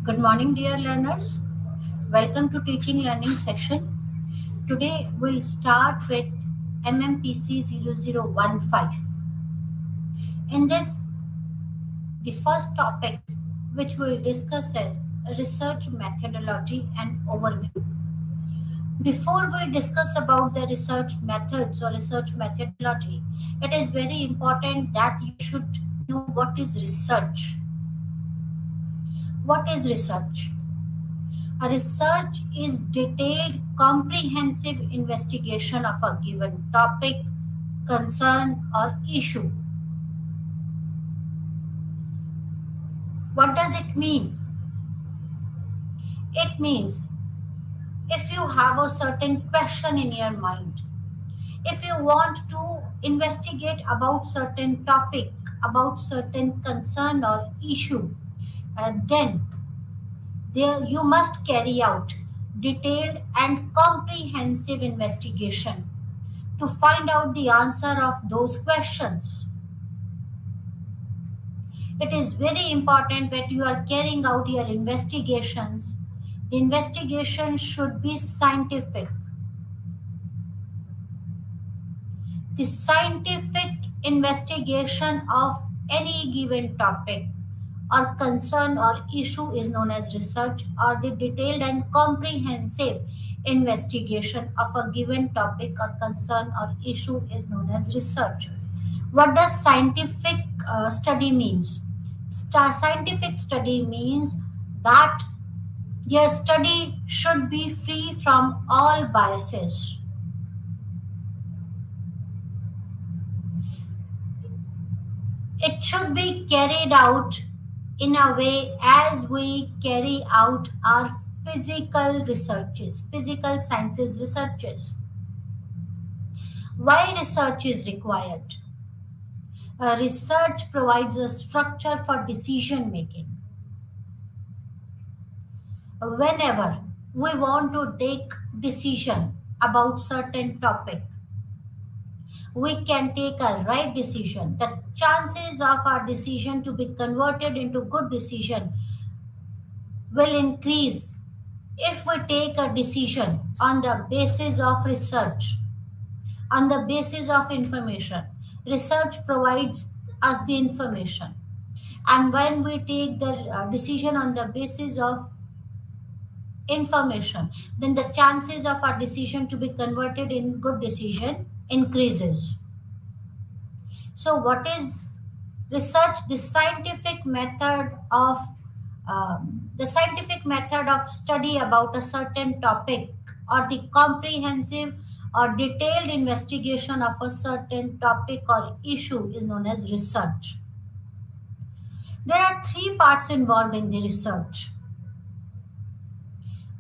Good morning, dear learners. Welcome to Teaching Learning session. Today we'll start with MMPC015. In this, the first topic which we'll discuss is research methodology and overview. Before we discuss about the research methods or research methodology, it is very important that you should know what is research. What is research? A research is detailed, comprehensive investigation of a given topic, concern, or issue. What does it mean? It means if you have a certain question in your mind, if you want to investigate about certain topic, about certain concern or issue, then there you must carry out detailed and comprehensive investigation to find out the answer of those questions. It is very important when you are carrying out your investigations. The investigation should be scientific. The scientific investigation of any given topic or concern or issue is known as research, or the detailed and comprehensive investigation of a given topic or concern or issue is known as research. What does scientific study means? Scientific study means that your study should be free from all biases. It should be carried out in a way as we carry out our physical researches, physical sciences researches. Why research is required? Research provides a structure for decision making. Whenever we want to take decision about certain topic, we can take a right decision. The chances of our decision to be converted into good decision will increase if we take a decision on the basis of research, on the basis of information. Research provides us the information, and when we take the decision on the basis of information, then the chances of our decision to be converted in good decision increases. So what is research? The scientific method of study about a certain topic, or the comprehensive or detailed investigation of a certain topic or issue is known as research. There are three parts involved in the research.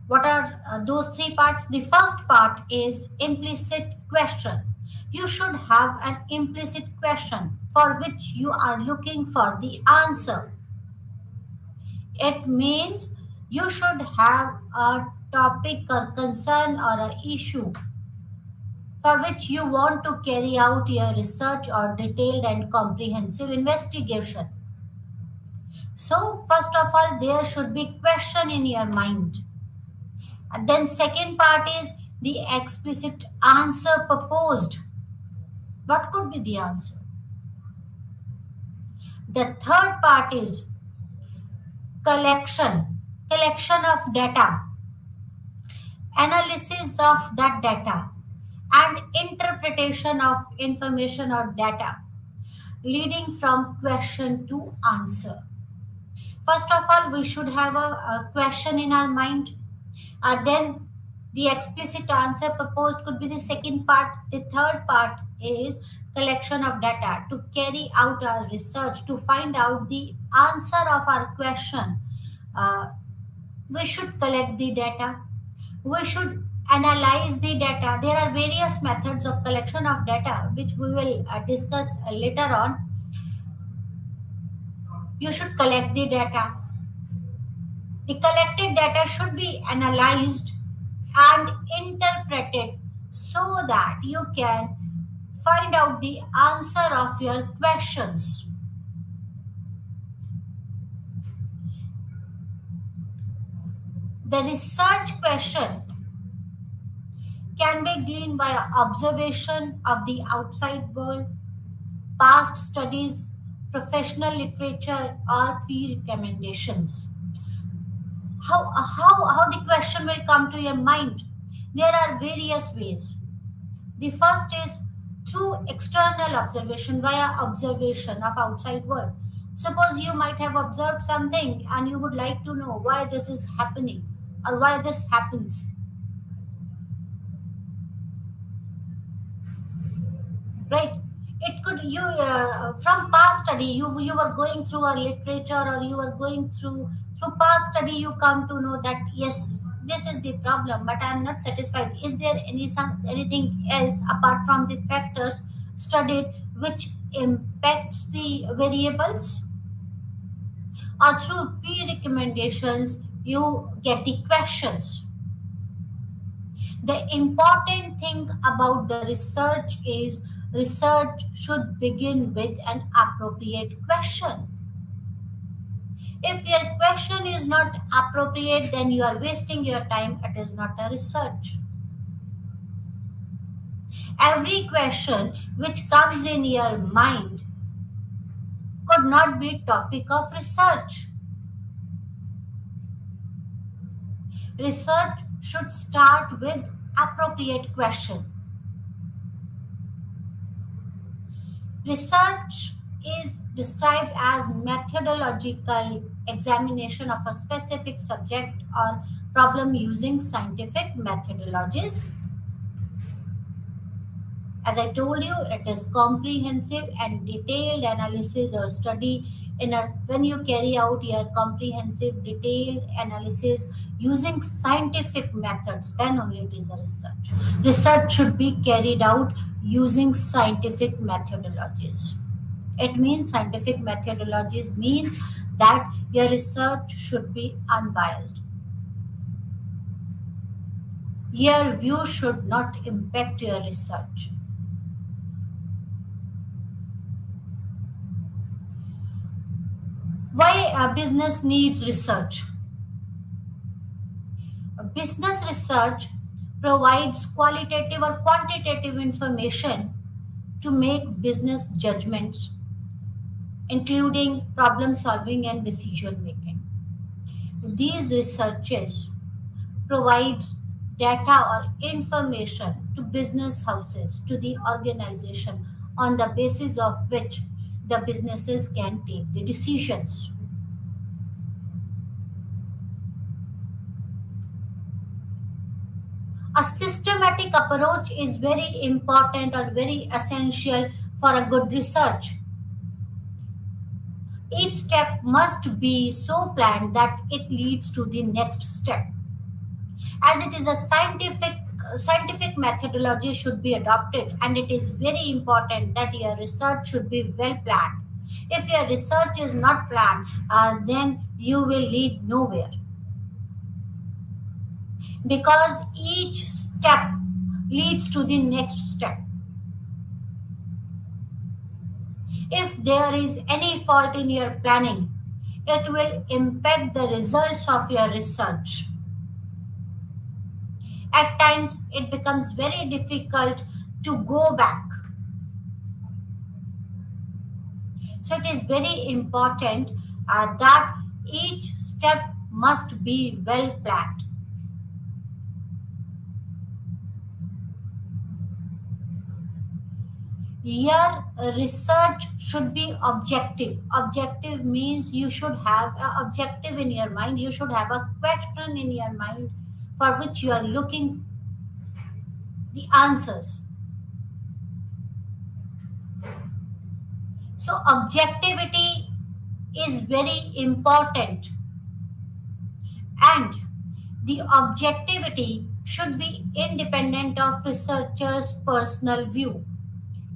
What are those three parts? The first part is implicit question. You should have an implicit question for which you are looking for the answer. It means you should have a topic or concern or an issue for which you want to carry out your research or detailed and comprehensive investigation. So, first of all, there should be question in your mind. And then second part is the explicit answer proposed. What could be the answer? The third part is collection of data, analysis of that data, and interpretation of information or data, leading from question to answer. First of all, we should have a question in our mind, and then the explicit answer proposed could be the second part. The third part is collection of data to carry out our research to find out the answer of our question. We should collect the data. We should analyze the data. There are various methods of collection of data which we will discuss later on. You should collect the data. The collected data should be analyzed and interpreted so that you can find out the answer of your questions. The research question can be gleaned by observation of the outside world, past studies, professional literature, or peer recommendations. How the question will come to your mind? There are various ways. The first is through external observation, via observation of outside world. Suppose you might have observed something and you would like to know why this is happening or why this happens, right? It could you from past study you were going through a literature, or you were going through past study, you come to know that yes, this is the problem, but I am not satisfied. Is there anything else apart from the factors studied which impacts the variables? Or through peer recommendations you get the questions. The important thing about the research is research should begin with an appropriate question. If your question is not appropriate, then you are wasting your time. It is not a research. Every question which comes in your mind could not be topic of research. Research should start with appropriate question. Research is described as methodological examination of a specific subject or problem using scientific methodologies. As I told you, it is comprehensive and detailed analysis or study. When you carry out your comprehensive detailed analysis using scientific methods, then only it is a research. Research should be carried out using scientific methodologies. It means scientific methodologies means that your research should be unbiased. Your view should not impact your research. Why a business needs research? Business research provides qualitative or quantitative information to make business judgments, including problem solving and decision making. These researches provides data or information to business houses, to the organization, on the basis of which the businesses can take the decisions. A systematic approach is very important or very essential for a good research. Each step must be so planned that it leads to the next step. As it is a scientific methodology should be adopted, and it is very important that your research should be well planned. If your research is not planned, then you will lead nowhere, because each step leads to the next step. If there is any fault in your planning, it will impact the results of your research. At times, it becomes very difficult to go back. So, it is very important that each step must be well planned. Your research should be objective. Objective means you should have an objective in your mind. You should have a question in your mind for which you are looking the answers. So objectivity is very important, and the objectivity should be independent of researcher's personal view.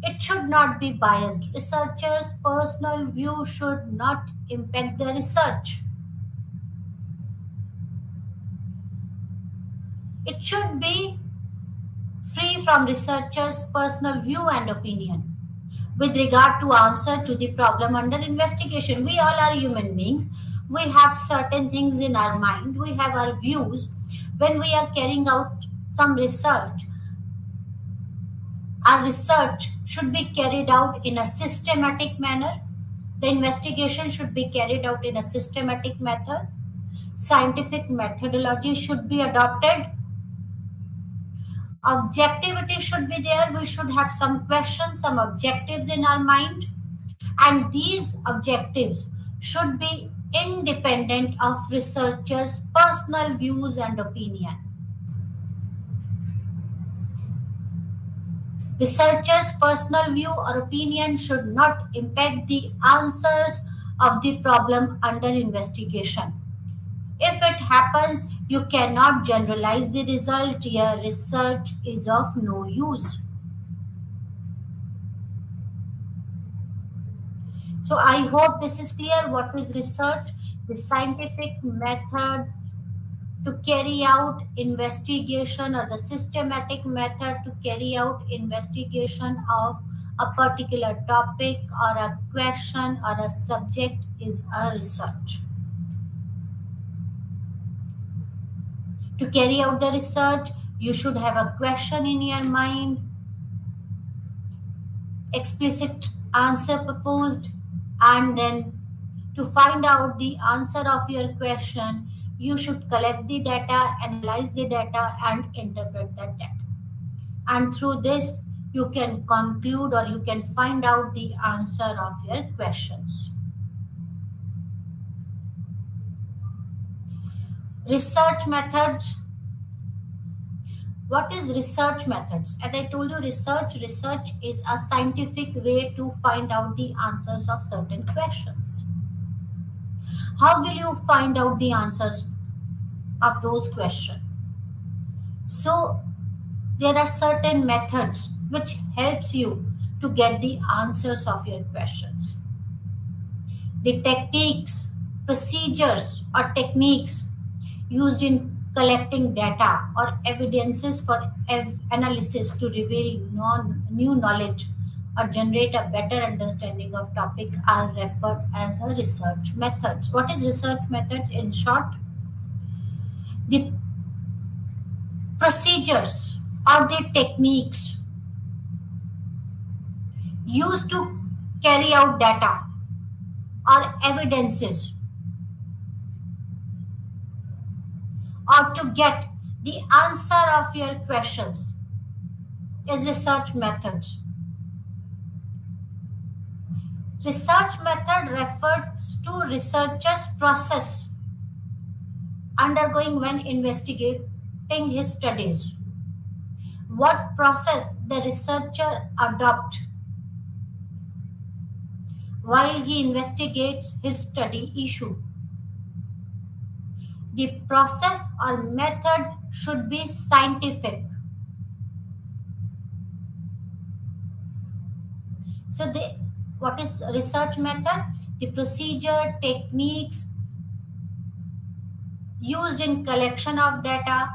It should not be biased. Researcher's personal view should not impact the research. It should be free from researcher's personal view and opinion. With regard to answer to the problem under investigation, we all are human beings. We have certain things in our mind. We have our views. When we are carrying out some research, our research should be carried out in a systematic manner. The investigation should be carried out in a systematic method. Scientific methodology should be adopted. Objectivity should be there. We should have some questions, some objectives in our mind, and these objectives should be independent of researchers' personal views and opinion. Researchers' personal view or opinion should not impact the answers of the problem under investigation. If it happens, you cannot generalize the result. Your research is of no use. So I hope this is clear. What is research? The scientific method to carry out investigation, or the systematic method to carry out investigation of a particular topic or a question or a subject is a research. To carry out the research, you should have a question in your mind, explicit answer proposed, and then to find out the answer of your question, you should collect the data, analyze the data, and interpret that data. And through this, you can conclude or you can find out the answer of your questions. Research methods. What is research methods? As I told you, research is a scientific way to find out the answers of certain questions. How will you find out the answers of those questions? So there are certain methods which helps you to get the answers of your questions. The techniques, procedures or techniques used in collecting data or evidences for analysis to reveal new knowledge or generate a better understanding of topic are referred as a research methods. What is research methods? In short, the procedures or the techniques used to carry out data or evidences or to get the answer of your questions is research methods. Research method refers to researcher's process undergoing when investigating his studies. What process the researcher adopts while he investigates his study issue. The process or method should be scientific. So what is research method? The procedure, techniques used in collection of data,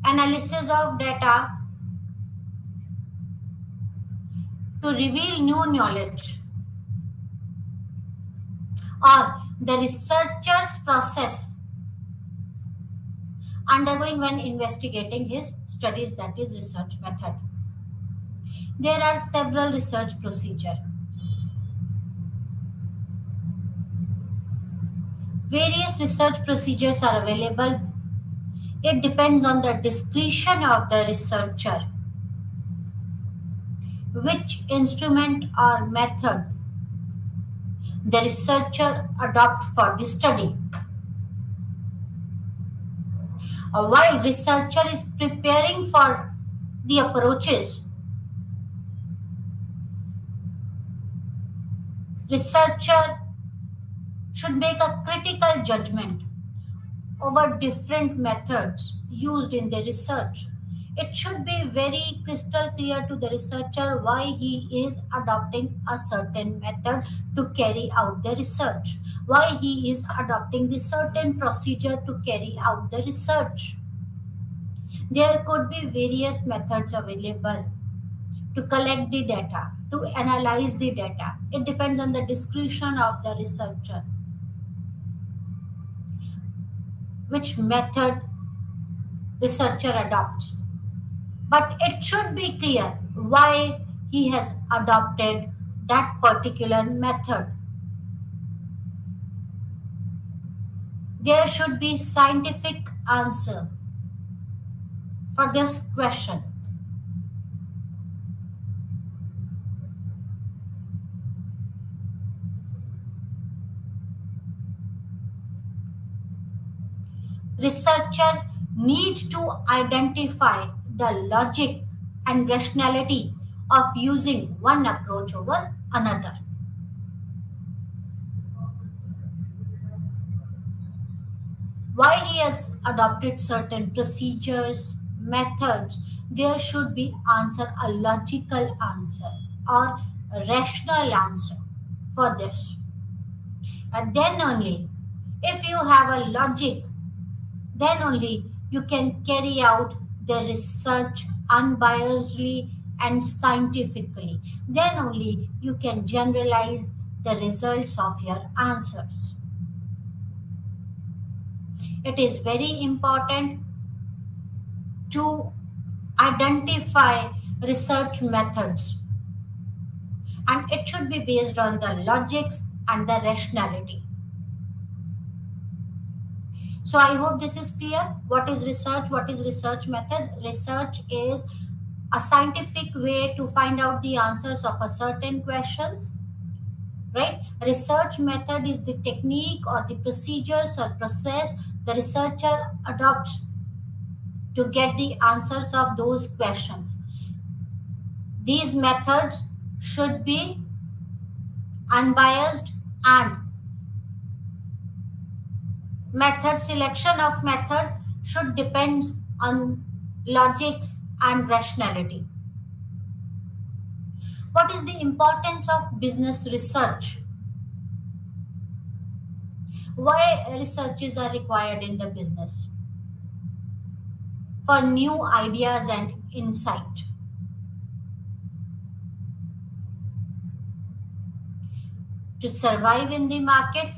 analysis of data to reveal new knowledge, or the researcher's process undergoing when investigating his studies, that is research method. There are several research procedures. Various research procedures are available. It depends on the discretion of the researcher which instrument or method the researcher adopt for the study. While researcher is preparing for the approaches, researcher should make a critical judgment over different methods used in the research. It should be very crystal clear to the researcher why he is adopting a certain method to carry out the research, why he is adopting the certain procedure to carry out the research. There could be various methods available to collect the data, to analyze the data. It depends on the discretion of the researcher, which method researcher adopts. But it should be clear why he has adopted that particular method. There should be scientific answer for this question. Researcher needs to identify the logic and rationality of using one approach over another. Why he has adopted certain procedures, methods, there should be answer, a logical answer or a rational answer for this. And then only, if you have a logic, then only you can carry out the research unbiasedly and scientifically. Then only you can generalize the results of your answers. It is very important to identify research methods, and it should be based on the logics and the rationality. So I hope this is clear. What is research? What is research method? Research is a scientific way to find out the answers of a certain questions, right? Research method is the technique or the procedures or process the researcher adopts to get the answers of those questions. These methods should be unbiased, and method selection of method should depend on logics and rationality. What is the importance of business research? Why researches are required in the business? For new ideas and insight. To survive in the market,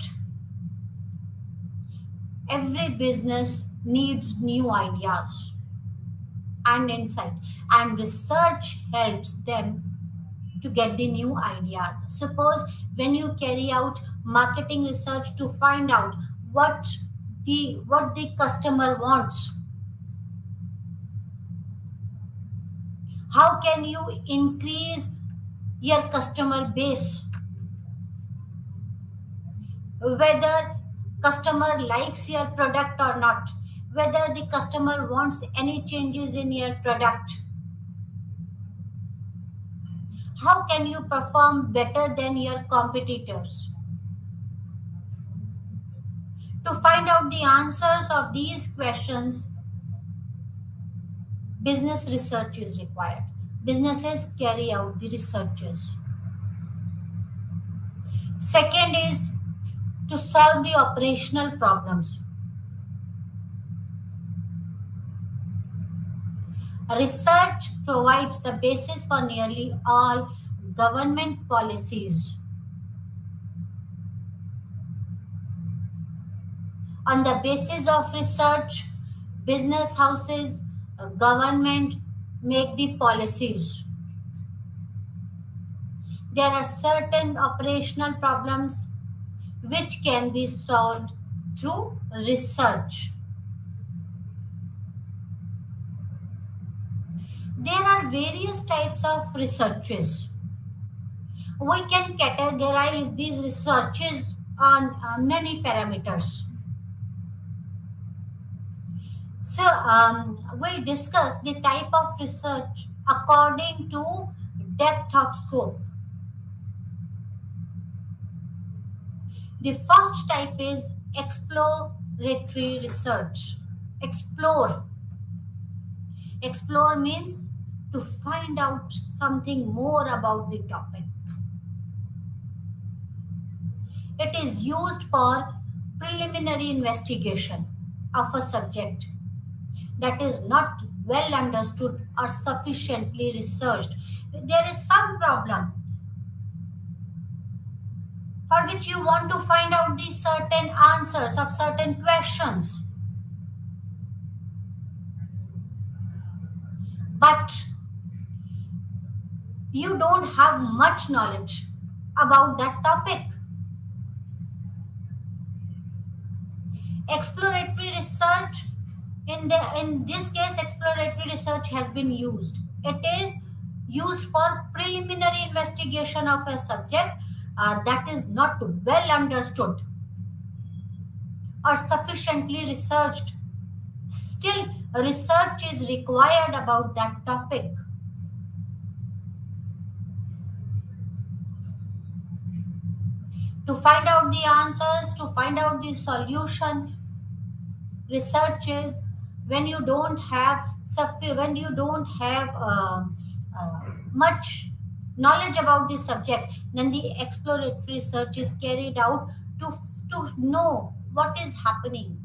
every business needs new ideas and insight, and research helps them to get the new ideas. Suppose when you carry out marketing research to find out what the customer wants, how can you increase your customer base, whether customer likes your product or not, whether the customer wants any changes in your product, how can you perform better than your competitors? To find out the answers of these questions, business research is required. Businesses carry out the researches. Second is to solve the operational problems. Research provides the basis for nearly all government policies. On the basis of research, business houses, government make the policies. There are certain operational problems which can be solved through research. There are various types of researches. We can categorize these researches on many parameters. So we discuss the type of research according to depth of scope. The first type is exploratory research. Explore. Explore means to find out something more about the topic. It is used for preliminary investigation of a subject that is not well understood or sufficiently researched. There is some problem for which you want to find out the certain answers of certain questions, but you don't have much knowledge about that topic. Exploratory research, in this case, exploratory research has been used. It is used for preliminary investigation of a subject that is not well understood or sufficiently researched. Still, research is required about that topic. To find out the answers, to find out the solution, research is when you don't have much knowledge about the subject, then the exploratory research is carried out to know what is happening.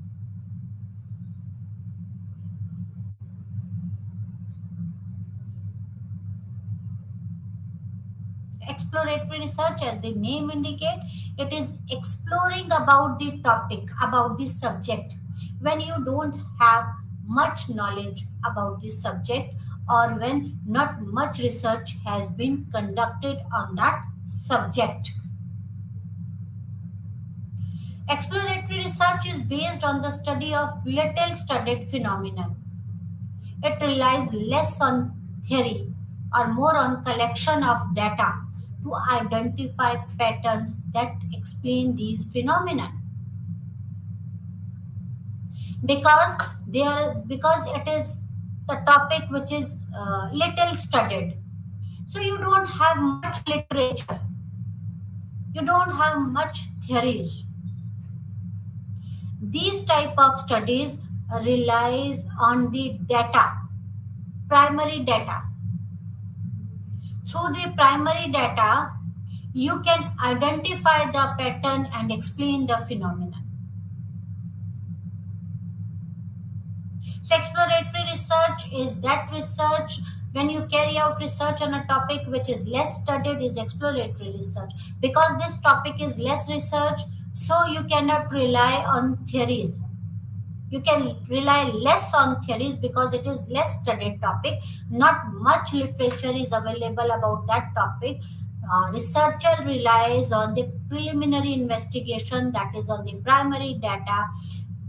Exploratory research, as the name indicate, it is exploring about the topic, about the subject, when you don't have much knowledge about the subject or when not much research has been conducted on that subject. Exploratory research is based on the study of little studied phenomena. It relies less on theory or more on collection of data to identify patterns that explain these phenomena. Because it is the topic which is little studied, so you don't have much literature, you don't have much theories. These type of studies relies on the data, primary data. Through the primary data, you can identify the pattern and explain the phenomenon. So exploratory research is that research when you carry out research on a topic which is less studied is exploratory research. Because this topic is less researched, so you cannot rely on theories. You can rely less on theories because it is less studied topic. Not much literature is available about that topic. Researcher relies on the preliminary investigation, that is on the primary data,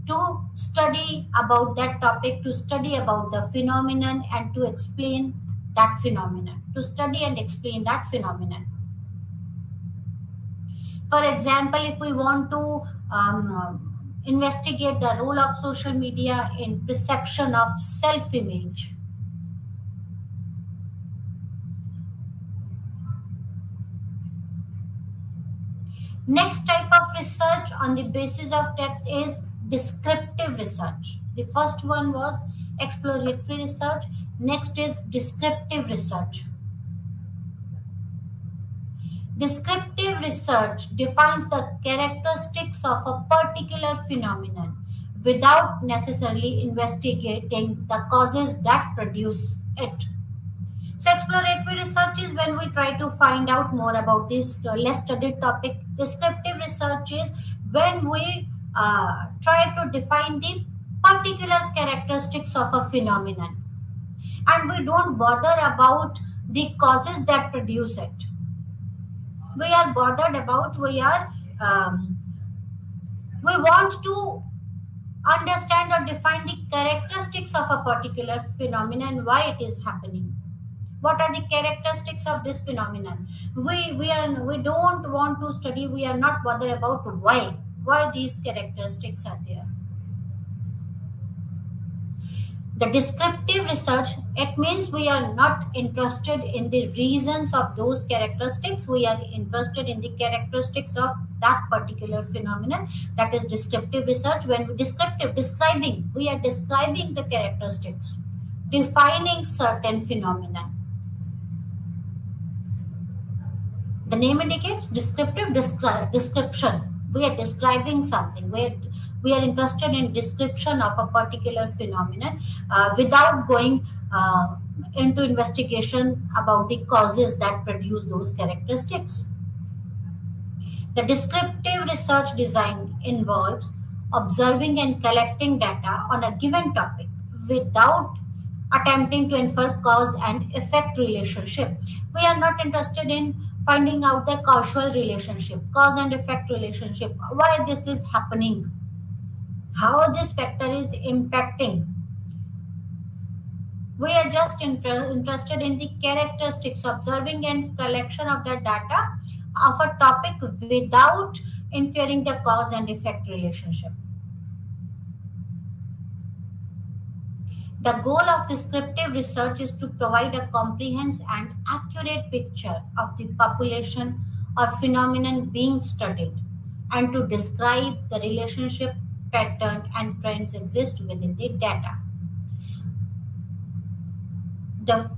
to study about that topic, to study about the phenomenon and to explain that phenomenon, to study and explain that phenomenon. For example, if we want to investigate the role of social media in perception of self-image, next type of research on the basis of depth is descriptive research. The first one was exploratory research. Next is descriptive research. Descriptive research defines the characteristics of a particular phenomenon without necessarily investigating the causes that produce it. So exploratory research is when we try to find out more about this less studied topic. Descriptive research is when we try to define the particular characteristics of a phenomenon and we don't bother about the causes that produce it. We are bothered about, we want to understand or define the characteristics of a particular phenomenon, why it is happening. What are the characteristics of this phenomenon? We don't want to study, we are not bothered about why these characteristics are there. The descriptive research, it means we are not interested in the reasons of those characteristics. We are interested in the characteristics of that particular phenomenon. That is descriptive research. When describing, we are describing the characteristics, defining certain phenomena. The name indicates descriptive description. We are describing something. We are interested in description of a particular phenomenon without going into investigation about the causes that produce those characteristics. The descriptive research design involves observing and collecting data on a given topic without attempting to infer cause and effect relationship. We are not interested in finding out the causal relationship, cause and effect relationship, why this is happening, how this factor is impacting. We are just interested in the characteristics, observing and collection of the data of a topic without inferring the cause and effect relationship. The goal of descriptive research is to provide a comprehensive and accurate picture of the population or phenomenon being studied and to describe the relationship, pattern, and trends exist within the data. The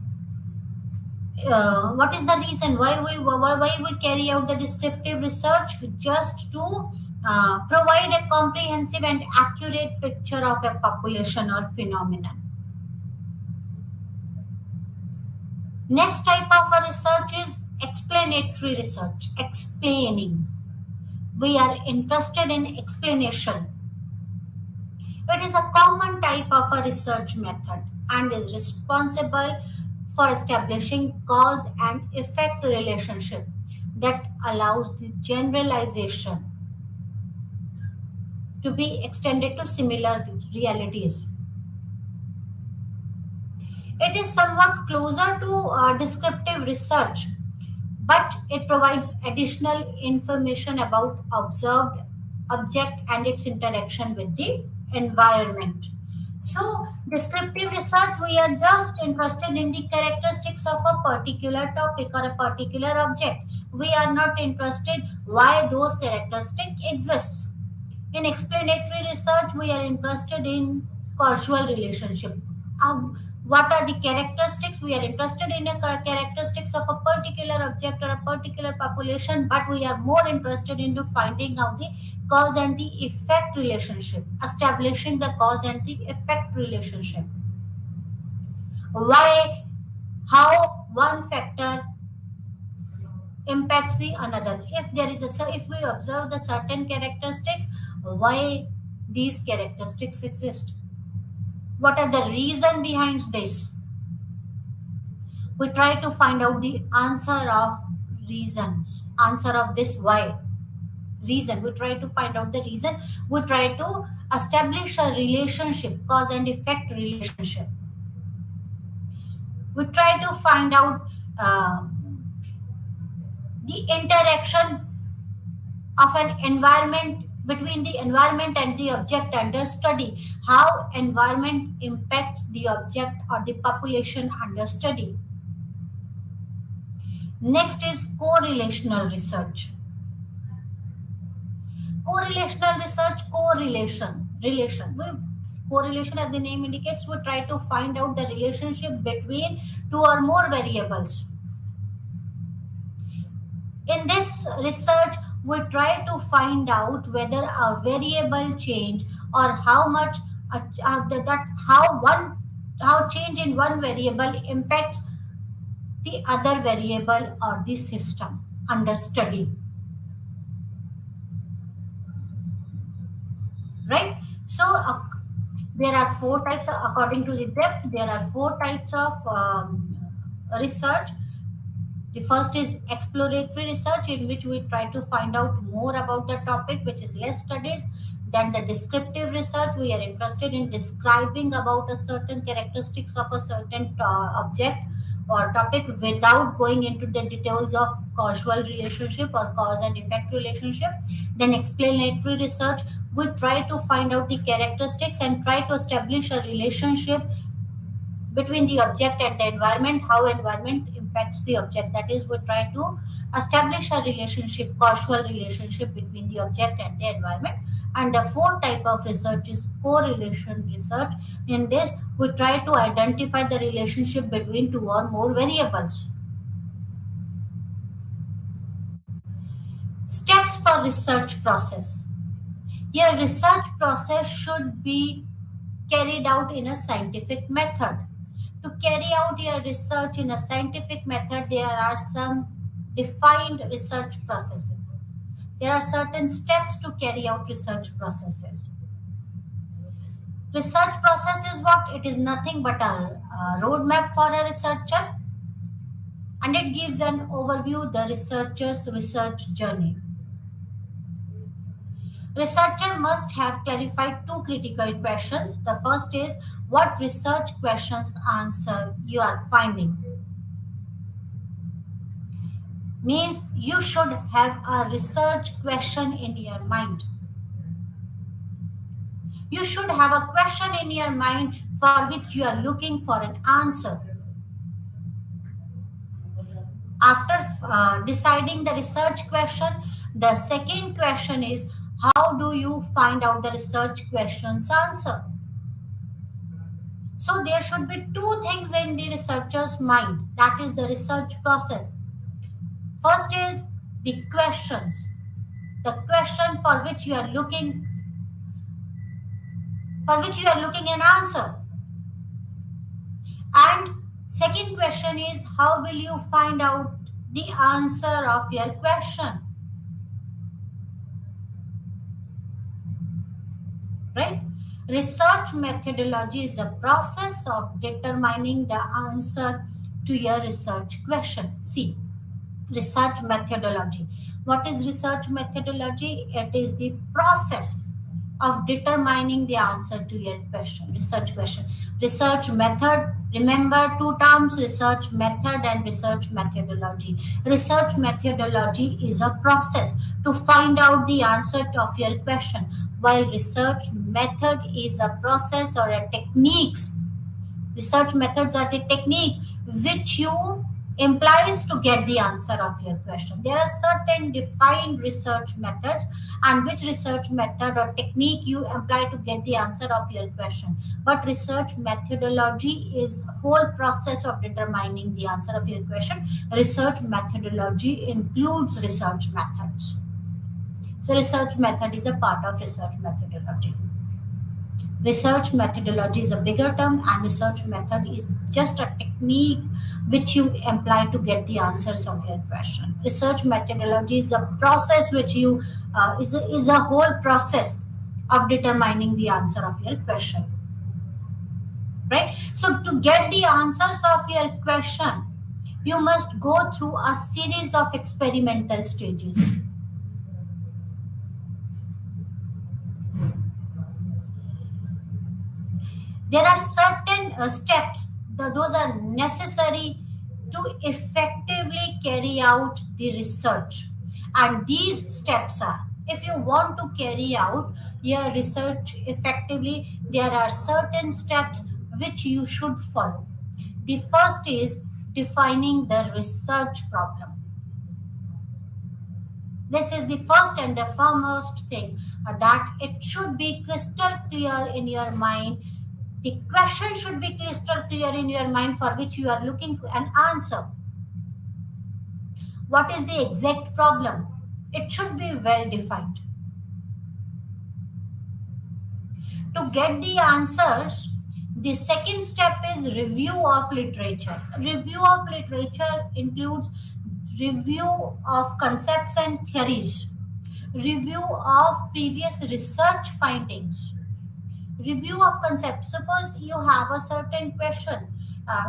what is the reason why we carry out the descriptive research? Just to provide a comprehensive and accurate picture of a population or phenomenon. Next type of a research is explanatory research, explaining. We are interested in explanation. It is a common type of a research method and is responsible for establishing cause and effect relationship that allows the generalization to be extended to similar realities. It is somewhat closer to descriptive research, but it provides additional information about observed object and its interaction with the environment. So, descriptive research, we are just interested in the characteristics of a particular topic or a particular object. We are not interested why those characteristics exist. In explanatory research, we are interested in causal relationship. What are the characteristics? We are interested in the characteristics of a particular object or a particular population, but we are more interested into finding out the cause and the effect relationship, establishing the cause and the effect relationship. Why, how one factor impacts the another. If we observe the certain characteristics, why these characteristics exist? What are the reason behind this? We try to find out the answer of reasons, answer of this why. Reason. We try to find out the reason. We try to establish a relationship, cause and effect relationship. We try to find out the interaction of an environment between the environment and the object under study, how environment impacts the object or the population under study. Next is correlational research. Correlational research, correlation, as the name indicates, we try to find out the relationship between two or more variables. In this research, we try to find out whether a variable change or how much how change in one variable impacts the other variable or the system under study. Right? So there are four types, according to the depth, there are four types of research. The first is exploratory research, in which we try to find out more about the topic which is less studied. Then the descriptive research, we are interested in describing about a certain characteristics of a certain object or topic without going into the details of causal relationship or cause and effect relationship. Then explanatory research, we try to find out the characteristics and try to establish a relationship between the object and the environment, how environment impacts the object. That is, we try to establish a relationship, causal relationship between the object and the environment. And the fourth type of research is correlation research. In this, we try to identify the relationship between two or more variables. Steps for research process. Your research process should be carried out in a scientific method. To carry out your research in a scientific method, there are some defined research processes. There are certain steps to carry out research processes. Research process is what? It is nothing but a roadmap for a researcher, and it gives an overview the researcher's research journey. Researcher must have clarified two critical questions. The first is what research questions answer you are finding. Means you should have a research question in your mind. You should have a question in your mind for which you are looking for an answer. After deciding the research question, the second question is how do you find out the research question's answer? So there should be two things in the researcher's mind. That is the research process. First is the questions. The question for which you are looking an answer. And second question is how will you find out the answer of your question? Right? Research methodology is a process of determining the answer to your research question. See, research methodology. What is research methodology? It is the process of determining the answer to your question, research question. Research method, remember two terms, research method and research methodology. Research methodology is a process to find out the answer of your question, while research method is a process or a techniques. Research methods are the technique which you implies to get the answer of your question. There are certain defined research methods and which research method or technique you apply to get the answer of your question. But research methodology is whole process of determining the answer of your question. Research methodology includes research methods. So research method is a part of research methodology. Research methodology is a bigger term and research method is just a technique which you apply to get the answers of your question. Research methodology is a process which you is a whole process of determining the answer of your question. Right? So to get the answers of your question, you must go through a series of experimental stages. There are certain steps, those are necessary to effectively carry out the research. And these steps are, if you want to carry out your research effectively, there are certain steps which you should follow. The first is defining the research problem. This is the first and the foremost thing, that it should be crystal clear in your mind. The question should be crystal clear in your mind for which you are looking for an answer. What is the exact problem? It should be well defined. To get the answers, the second step is review of literature. Review of literature includes review of concepts and theories, review of previous research findings, review of concepts. Suppose you have a certain question.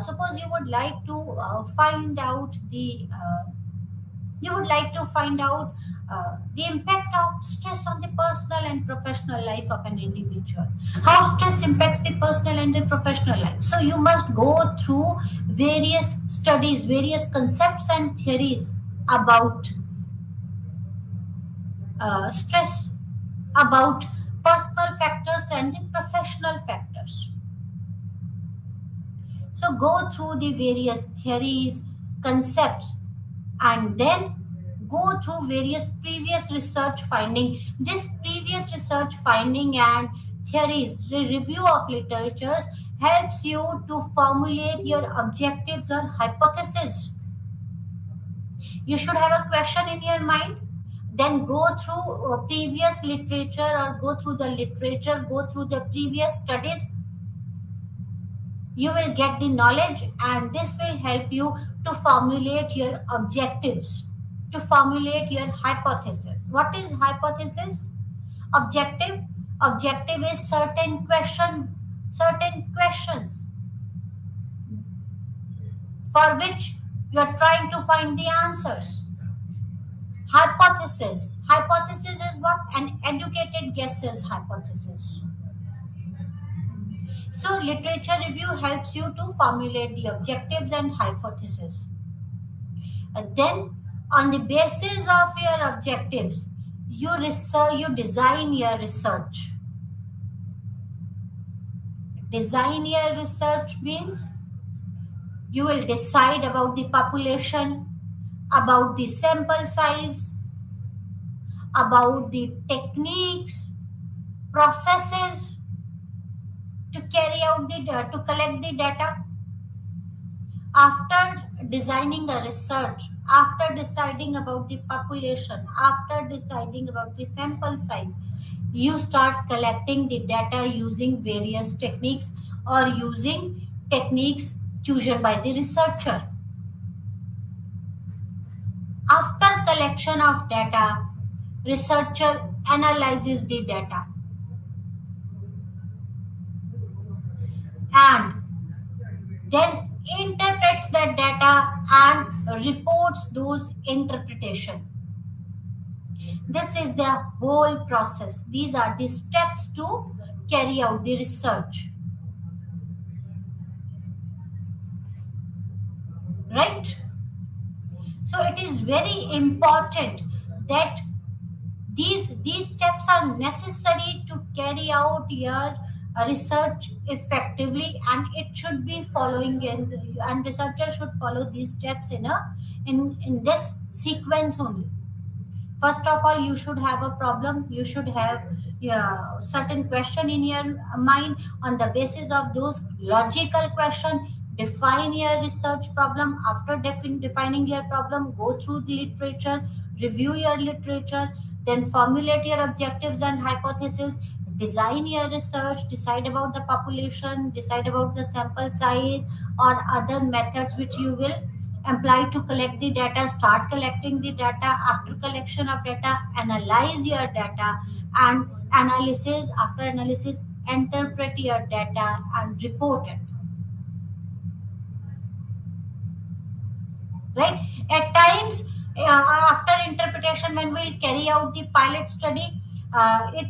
Suppose you would like to find out the the impact of stress on the personal and professional life of an individual. How stress impacts the personal and the professional life. So you must go through various studies, various concepts and theories about stress, about personal factors and the professional factors. So go through the various theories, concepts, and then go through various previous research finding. This previous research finding and theories, review of literatures helps you to formulate your objectives or hypotheses. You should have a question in your mind. Then go through previous literature, or go through the literature, go through the previous studies. You will get the knowledge, and this will help you to formulate your objectives, to formulate your hypothesis. What is hypothesis? Objective. Objective is certain questions for which you are trying to find the answers. Hypothesis. Hypothesis is what? An educated guesses hypothesis. So literature review helps you to formulate the objectives and hypothesis. And then on the basis of your objectives, you design your research. Design your research means you will decide about the population, about the sample size, about the techniques, processes to carry out to collect the data. After designing a research, after deciding about the population, after deciding about the sample size, you start collecting the data using various techniques, or using techniques chosen by the researcher. After collection of data, researcher analyzes the data and then interprets that data and reports those interpretation. This is the whole process. These are the steps to carry out the research. Right? So it is very important that these steps are necessary to carry out your research effectively, and it should be following and researchers should follow these steps in this sequence only. First of all, you should have a problem. You should have certain question in your mind. On the basis of those logical question, define your research problem. After defining your problem, go through the literature, review your literature, then formulate your objectives and hypotheses, design your research, decide about the population, decide about the sample size, or other methods which you will apply to collect the data. Start collecting the data. After collection of data, analyze your data, and after analysis, interpret your data and report it. Right? At times, after interpretation, when we carry out the pilot study, it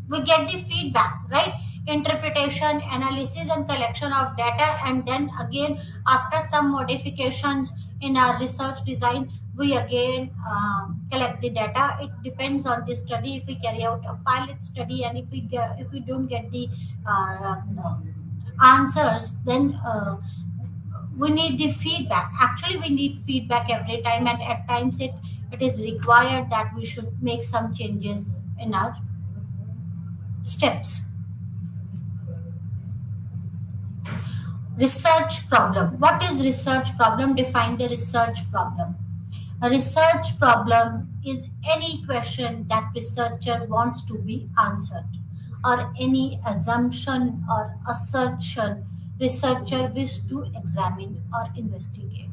we get the feedback, right? Interpretation, analysis, and collection of data, and then again, after some modifications in our research design, we again collect the data. It depends on the study. If we carry out a pilot study, and if we don't get the answers, then we need the feedback. Actually, we need feedback every time, and at times it is required that we should make some changes in our steps. Research problem. What is research problem? Define the research problem. A research problem is any question that researcher wants to be answered, or any assumption or assertion researcher wish to examine or investigate.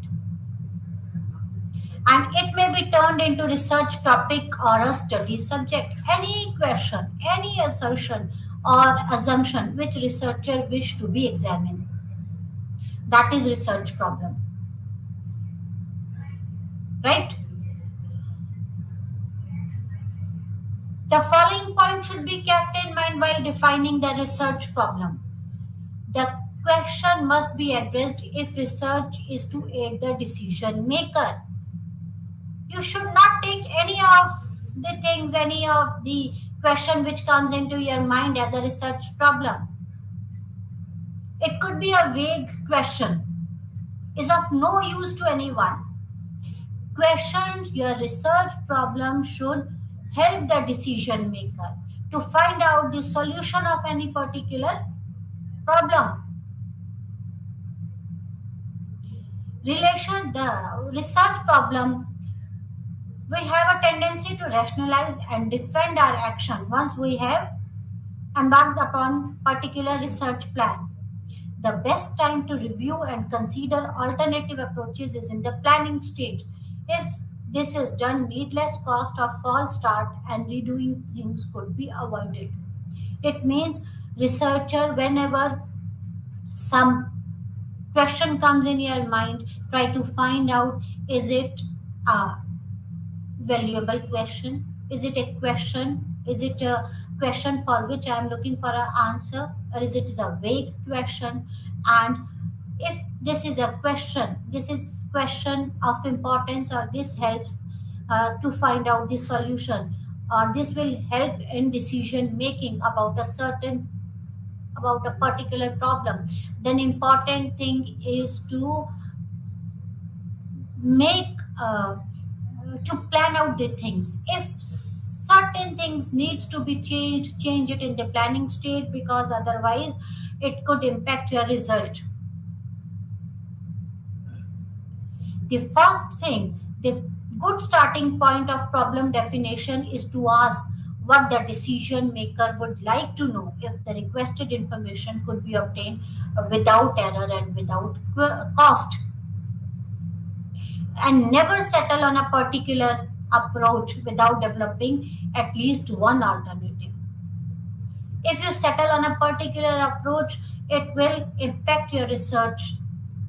And it may be turned into research topic or a study subject. Any question, any assertion or assumption which researcher wish to be examined. That is research problem. Right? The following point should be kept in mind while defining the research problem. The question must be addressed if research is to aid the decision maker. You should not take any of the question which comes into your mind as a research problem. It could be a vague question, is of no use to anyone. Questions, your research problem should help the decision maker to find out the solution of any particular problem. The research problem We have a tendency to rationalize and defend our action once we have embarked upon particular research plan. The best time to review and consider alternative approaches is in the planning stage. If this is done, needless cost of false start and redoing things could be avoided. It means researcher, whenever some question comes in your mind, try to find out, is it a valuable question? Is it a question? Is it a question for which I am looking for an answer, or is it a vague question? And if this is a question, this is question of importance, or this helps to find out the solution, or this will help in decision making about a particular problem, then important thing is to make to plan out the things. If certain things needs to be changed, change it in the planning stage, because otherwise it could impact your result. The first thing, the good starting point of problem definition is to ask what the decision maker would like to know if the requested information could be obtained without error and without cost. And never settle on a particular approach without developing at least one alternative. If you settle on a particular approach, it will impact your research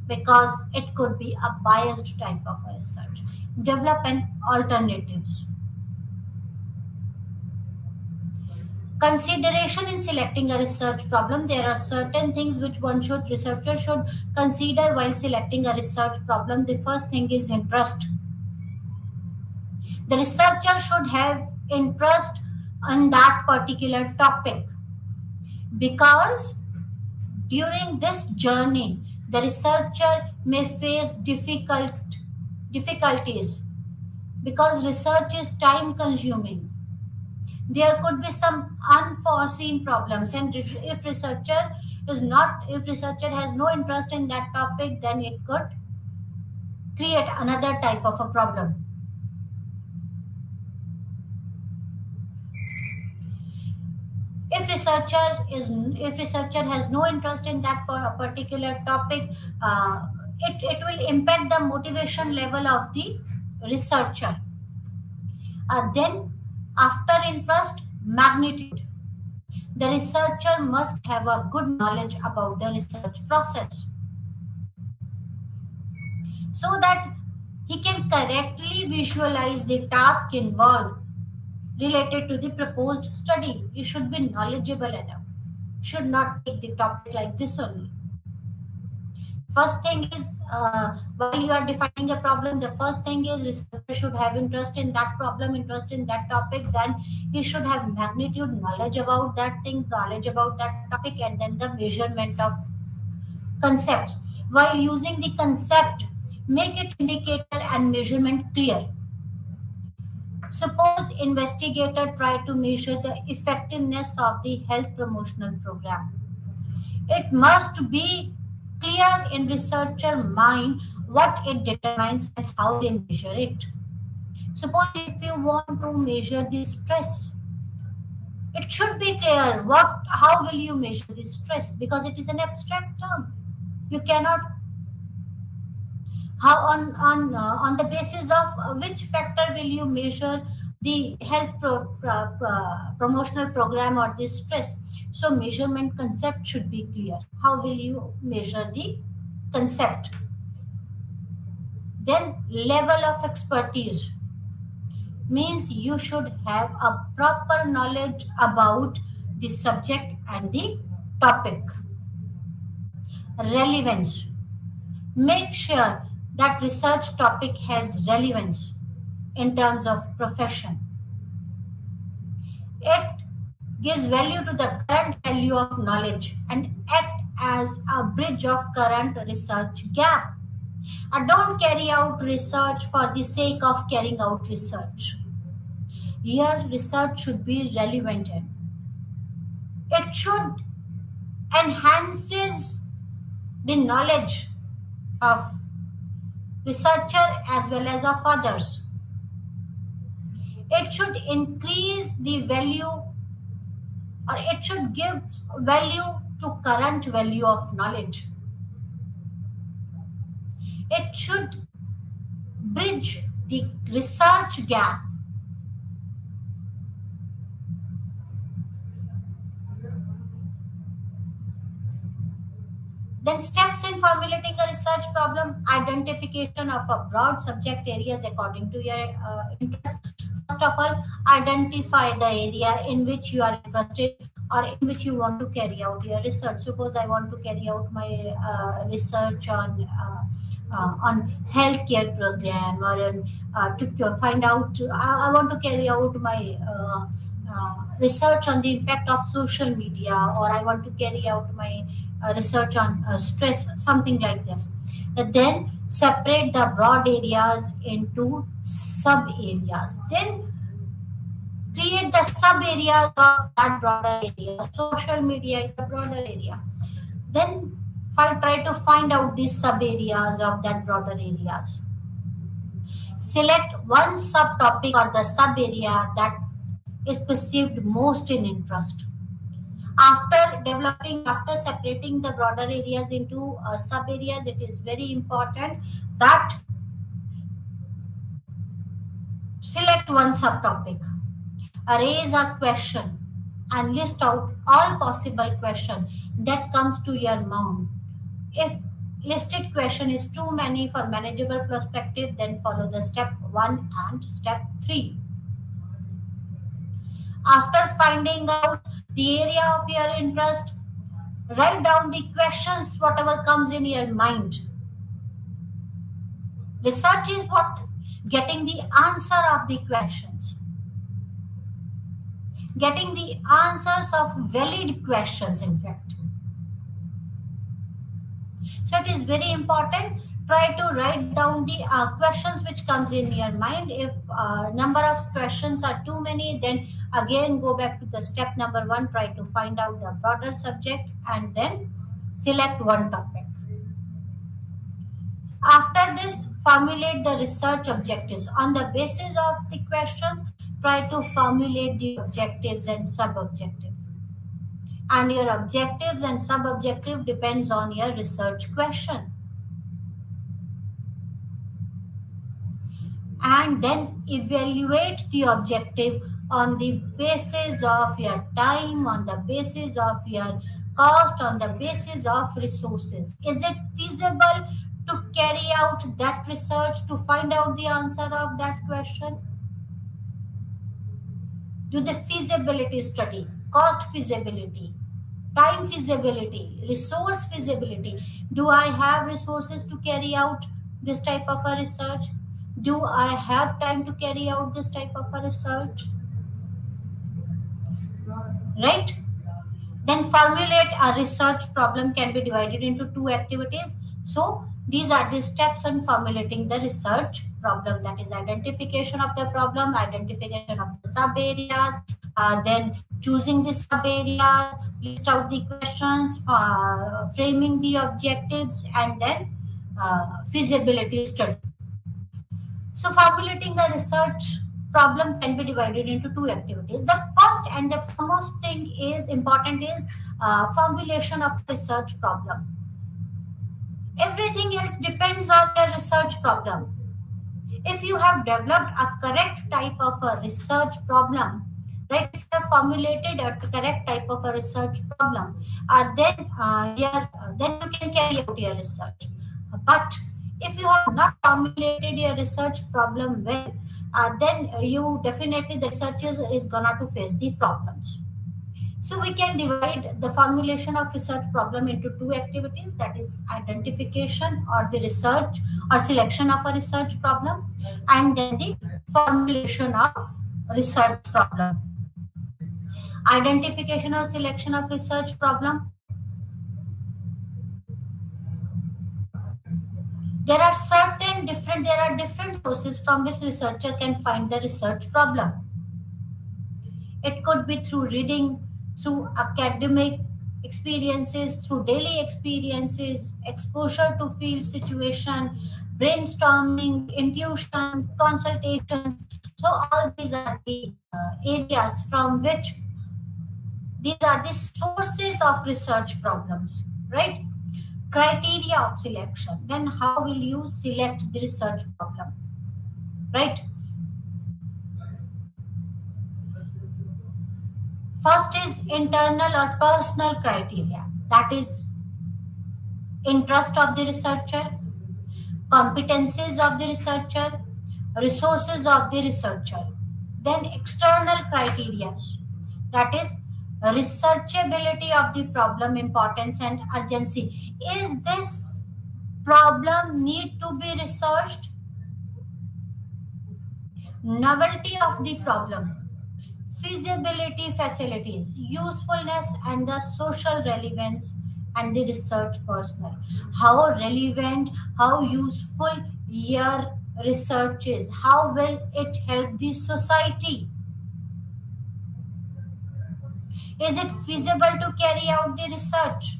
because it could be a biased type of a research. Develop an alternatives. Consideration in selecting a research problem. There are certain things which researcher should consider while selecting a research problem. The first thing is interest. The researcher should have interest on that particular topic, because during this journey the researcher may face difficulties, because research is time consuming. There could be some unforeseen problems, and if researcher has no interest in that topic, then it could create another type of a problem. If researcher has no interest in that particular topic, it will impact the motivation level of the researcher. Then after interest, magnitude. The researcher must have a good knowledge about the research process so that he can correctly visualize the task involved related to the proposed study. You should be knowledgeable enough. Should not take the topic like this only. First thing is, while you are defining a problem, the first thing is researcher should have interest in that problem, interest in that topic. Then he should have magnitude, knowledge about that thing, knowledge about that topic, and then the measurement of concepts. While using the concept, make it indicator and measurement clear. Suppose investigator try to measure the effectiveness of the health promotional program. It must be clear in researcher mind what it determines and how they measure it. Suppose if you want to measure the stress, it should be clear how will you measure the stress, because it is an abstract term. You cannot on the basis of which factor will you measure the health promotional program or the stress. So measurement concept should be clear. How will you measure the concept? Then level of expertise means you should have a proper knowledge about the subject and the topic. Relevance. Make sure that research topic has relevance in terms of profession. It gives value to the current value of knowledge and act as a bridge of current research gap. Don't carry out research for the sake of carrying out research. Here, research should be relevant. It should enhances the knowledge of researcher as well as of others. It should increase the value, or it should give value to current value of knowledge. It should bridge the research gap. Then steps in formulating a research problem: identification of a broad subject areas according to your interest. First of all, identify the area in which you are interested or in which you want to carry out your research. Suppose I want to carry out my research on healthcare program, or to find out, I want to carry out my research on the impact of social media, or I want to carry out my research on stress, something like this. Then separate the broad areas into sub areas. Then create the sub areas of that broader area. Social media is a broader area. Then try to find out these sub areas of that broader areas. Select one subtopic or the sub area that is perceived most in interest. After separating the broader areas into sub areas, it is very important that select one subtopic, raise a question, and list out all possible questions that comes to your mind. If listed question is too many for manageable perspective, then follow the step 1 and step 3. After finding out the area of your interest, write down the questions, whatever comes in your mind. Research is what? Getting the answer of the questions. Getting the answers of valid questions, in fact. So it is very important. Try to write down the questions which comes in your mind. If number of questions are too many, then again go back to the step number 1. Try to find out the broader subject and then select one topic. After this, formulate the research objectives. On the basis of the questions, try to formulate the objectives and sub-objectives. And your objectives and sub-objective depends on your research question. And then evaluate the objective on the basis of your time, on the basis of your cost, on the basis of resources. Is it feasible to carry out that research to find out the answer of that question? Do the feasibility study, cost feasibility, time feasibility, resource feasibility. Do I have resources to carry out this type of a research? Do I have time to carry out this type of a research? Right? Then formulate a research problem can be divided into 2 activities. So these are the steps on formulating the research problem, that is identification of the problem, identification of the sub areas, then choosing the sub areas, list out the questions, framing the objectives, and then feasibility study. So formulating a research problem can be divided into 2 activities. The first and the foremost thing is important is formulation of research problem. Everything else depends on your research problem. If you have developed a correct type of a research problem, right? If you have formulated a correct type of a research problem, then you can carry out your research. But if you have not formulated your research problem well, then you definitely the research is gonna to face the problems. So we can divide the formulation of research problem into 2 activities, that is identification or the research or selection of a research problem, and then the formulation of research problem. Identification or selection of research problem. There are different sources from which researcher can find the research problem. It could be through reading, through academic experiences, through daily experiences, exposure to field situation, brainstorming, intuition, consultations. So all these are the areas from which these are the sources of research problems, right? Criteria of selection. Then how will you select the research problem, right? First is internal or personal criteria. That is interest of the researcher, competencies of the researcher, resources of the researcher. Then external criteria, that is researchability of the problem, importance and urgency. Is this problem need to be researched? Novelty of the problem, feasibility, facilities, usefulness and the social relevance and the research personnel. How relevant, how useful your research is, how will it help the society? Is it feasible to carry out the research?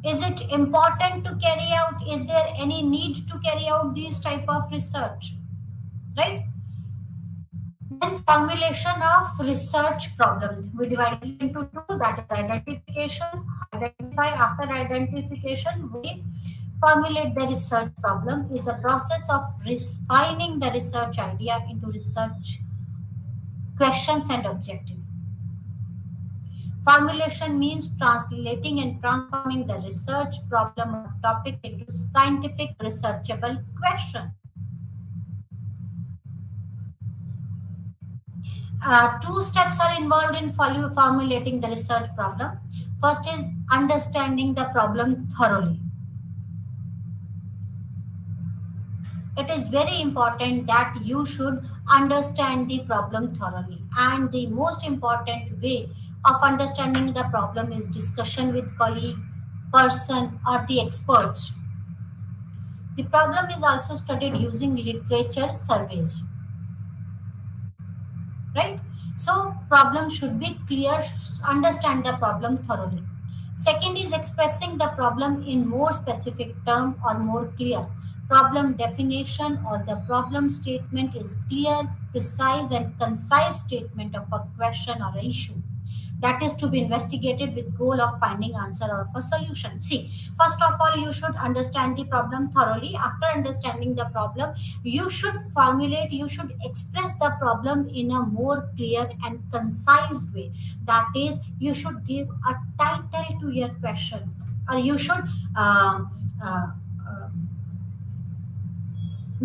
Is it important to carry out? Is there any need to carry out these type of research? Right? Then formulation of research problem. We divide it into two, that is identification. Identify, after identification, we formulate the research problem. Is a process of refining the research idea into research questions and objectives. Formulation means translating and transforming the research problem or topic into scientific researchable question. Two steps are involved in formulating the research problem. First is understanding the problem thoroughly. It is very important that you should understand the problem thoroughly. And the most important way of understanding the problem is discussion with colleague, person, or the experts. The problem is also studied using literature surveys. Right? So problem should be clear, understand the problem thoroughly. Second is expressing the problem in more specific term or more clear. Problem definition or the problem statement is clear, precise and concise statement of a question or issue that is to be investigated with goal of finding answer or a solution. See, first of all, you should understand the problem thoroughly. After understanding the problem, you should formulate, you should express the problem in a more clear and concise way. That is, you should give a title to your question, or you should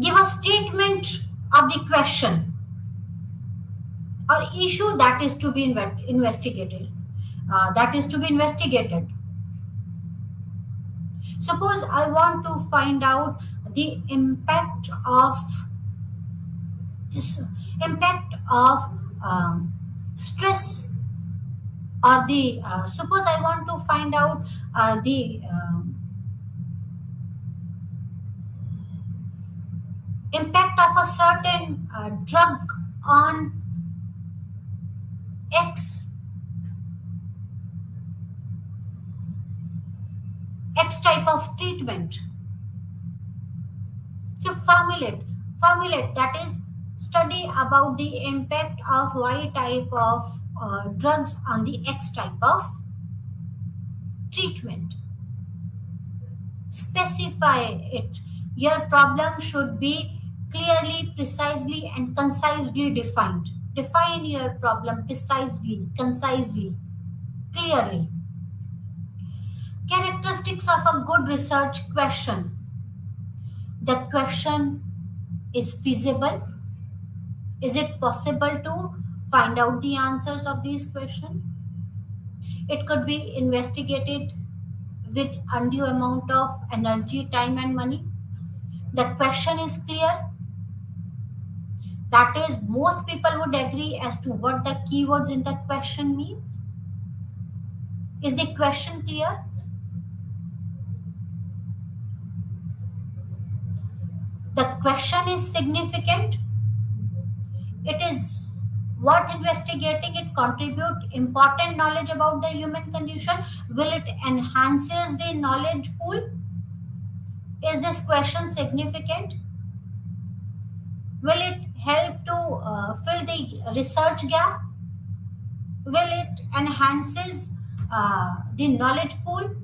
give a statement of the question or issue that is to be investigated. Suppose I want to find out the impact of stress, or the suppose I want to find out the impact of a certain drug on X type of treatment. So formulate, that is study about the impact of Y type of drugs on the X type of treatment. Specify it. Your problem should be clearly, precisely and concisely defined. Define your problem precisely, concisely, clearly. Characteristics of a good research question. The question is feasible. Is it possible to find out the answers of these questions? It could be investigated with undue amount of energy, time and money. The question is clear. That is, most people would agree as to what the keywords in the question means. Is the question clear? The question is significant. It is worth investigating. It contributes important knowledge about the human condition. Will it enhances the knowledge pool? Is this question significant? Will it help to fill the research gap? Will it enhances the knowledge pool?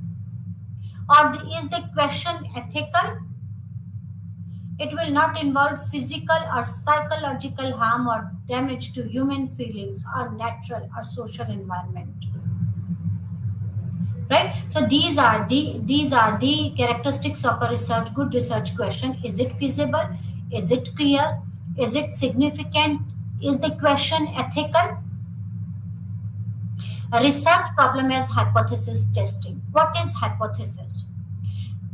Or is the question ethical? It will not involve physical or psychological harm or damage to human feelings or natural or social environment. Right? So these are the characteristics of a good research question. Is it feasible? Is it clear? Is it significant? Is the question ethical? A research problem as hypothesis testing. What is hypothesis?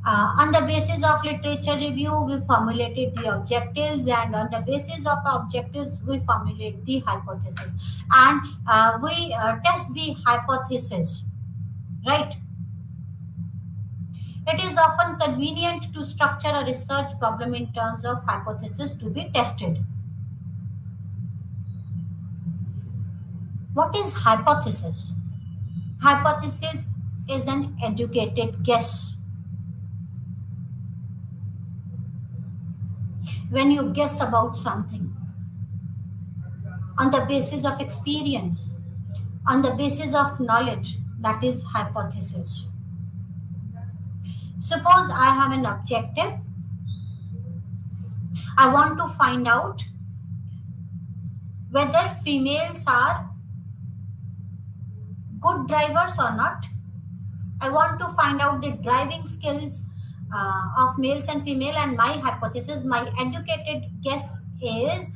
On the basis of literature review, we formulated the objectives, and on the basis of objectives, we formulate the hypothesis, and we test the hypothesis. Right? It is often convenient to structure a research problem in terms of hypothesis to be tested. What is hypothesis? Hypothesis is an educated guess. When you guess about something on the basis of experience, on the basis of knowledge, that is hypothesis. Suppose I have an objective. I want to find out whether females are good drivers or not. I want to find out the driving skills of males and female, and my hypothesis, my educated guess is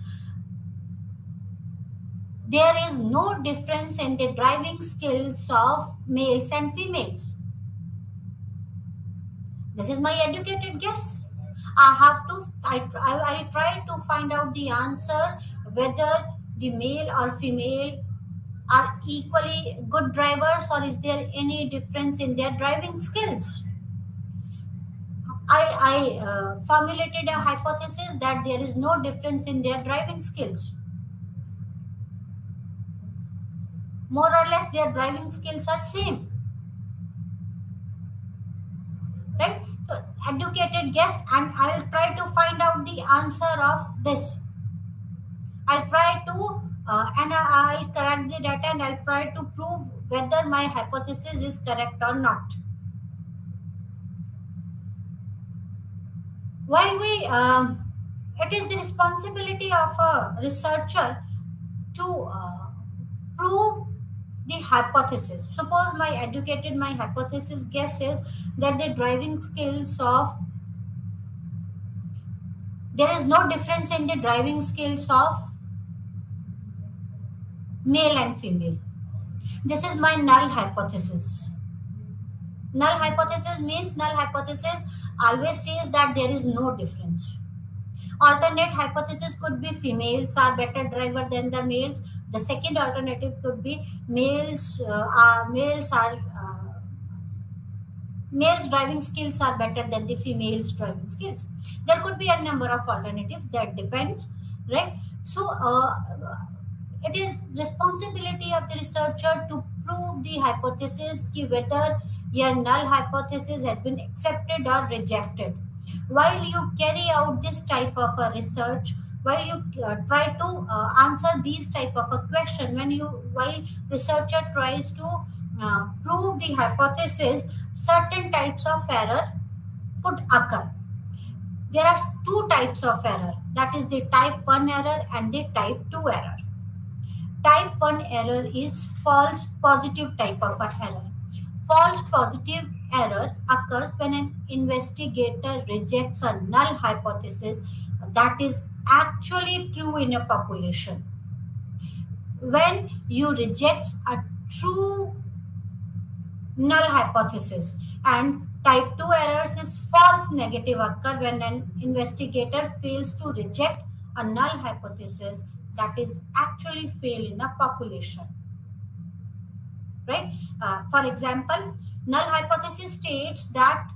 there is no difference in the driving skills of males and females. This is my educated guess. I try to find out the answer whether the male or female are equally good drivers, or is there any difference in their driving skills. I formulated a hypothesis that there is no difference in their driving skills. More or less, their driving skills are same. Right? So, educated guess, and I will try to find out the answer of this. I'll try to and I'll correct the data, and I'll try to prove whether my hypothesis is correct or not. While it is the responsibility of a researcher to prove the hypothesis. Suppose my hypothesis guess is that the driving skills of there is no difference in the driving skills of male and female. This is my null hypothesis. Null hypothesis means null hypothesis always says that there is no difference. Alternate hypothesis could be females are better driver than the males. The second alternative could be males driving skills are better than the females driving skills. There could be a number of alternatives, that depends, right? So it is responsibility of the researcher to prove the hypothesis whether your null hypothesis has been accepted or rejected. While you carry out this type of a research, while you try to answer these type of a question, while researcher tries to prove the hypothesis, certain types of error could occur. There are two types of error, that is the type 1 error and the type 2 error. Type 1 error is false positive type of a error. False positive error occurs when an investigator rejects a null hypothesis that is actually true in a population. When you reject a true null hypothesis, and type 2 errors is false negative occur when an investigator fails to reject a null hypothesis that is actually fail in a population. Right? For example, null hypothesis states that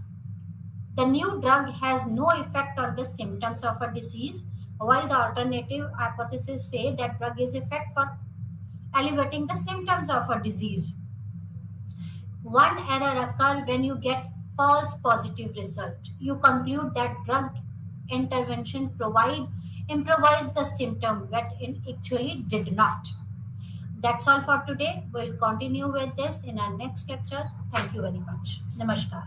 the new drug has no effect on the symptoms of a disease, while the alternative hypothesis say that drug is effect for alleviating the symptoms of a disease. One error occurs when you get false positive result. You conclude that drug intervention provide improvise the symptom but it actually did not. That's all for today. We'll continue with this in our next lecture. Thank you very much. Namaskar.